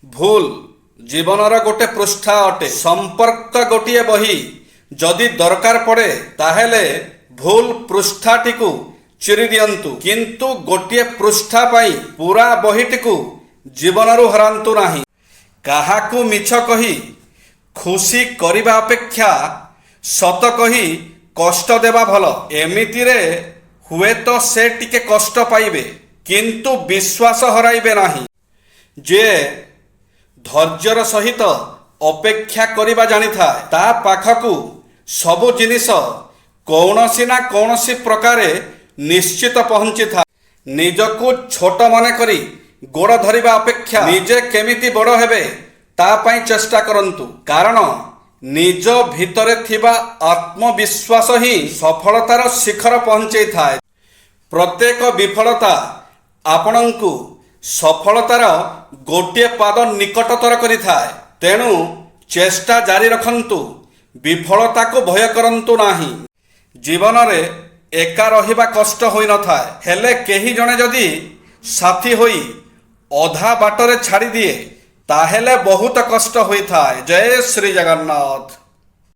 ভুল জীবনর গোটে পৃষ্ঠা অটে। সম্পর্ক গোটিয়ে বহি যদি দরকার পড়ে তাহলে ভুল পৃষ্ঠাটিକୁ ଚିରି ଦିଅନ୍ତୁ, କିନ୍ତୁ ଗୋଟିଏ ପୃଷ୍ଠା ପାଇଁ ପୁରା ବହିଟିକୁ ଜୀବନରୁ ହରାନ୍ତୁ ନାହିଁ। କାହାକୁ ମିଛ କହି ଖୁସି କରିବା ଅପେକ୍ଷା ସତ କହି କଷ୍ଟ ଦେବା ଭଲ। ଏମିତିରେ ହୁଏତ ସେ ଟିକେ କଷ୍ଟ ପାଇବେ କିନ୍ତୁ ବିଶ୍ୱାସ ହରାଇବେ ନାହିଁ। ଯିଏ ଧୈର୍ଯ୍ୟର ସହିତ ଅପେକ୍ଷା କରିବା ଜାଣିଥାଏ ତା ପାଖକୁ ସବୁ ଜିନିଷ କୌଣସି ନା କୌଣସି ପ୍ରକାରେ ନିଶ୍ଚିତ ପହଞ୍ଚିଥାଏ। ନିଜକୁ ଛୋଟ ମନେ କରି ଗୋଡ଼ ଧରିବା ଅପେକ୍ଷା ନିଜେ କେମିତି ବଡ଼ ହେବେ ତା ପାଇଁ ଚେଷ୍ଟା କରନ୍ତୁ, କାରଣ ନିଜ ଭିତରେ ଥିବା ଆତ୍ମବିଶ୍ୱାସ ହିଁ ସଫଳତାର ଶିଖର ପହଞ୍ଚେଇଥାଏ। ପ୍ରତ୍ୟେକ ବିଫଳତା ଆପଣଙ୍କୁ ସଫଳତାର ଗୋଟିଏ ପାଦ ନିକଟତର କରିଥାଏ। ତେଣୁ ଚେଷ୍ଟା ଜାରି ରଖନ୍ତୁ, ବିଫଳତାକୁ ଭୟ କରନ୍ତୁ ନାହିଁ। ଜୀବନରେ ଏକା ରହିବା କଷ୍ଟ ହୋଇନଥାଏ, ହେଲେ କେହି ଜଣେ ଯଦି ସାଥୀ ହୋଇ ଅଧା ବାଟରେ ଛାଡ଼ିଦିଏ ତାହେଲେ ବହୁତ କଷ୍ଟ ହୋଇଥାଏ। ଜୟ ଶ୍ରୀ ଜଗନ୍ନାଥ।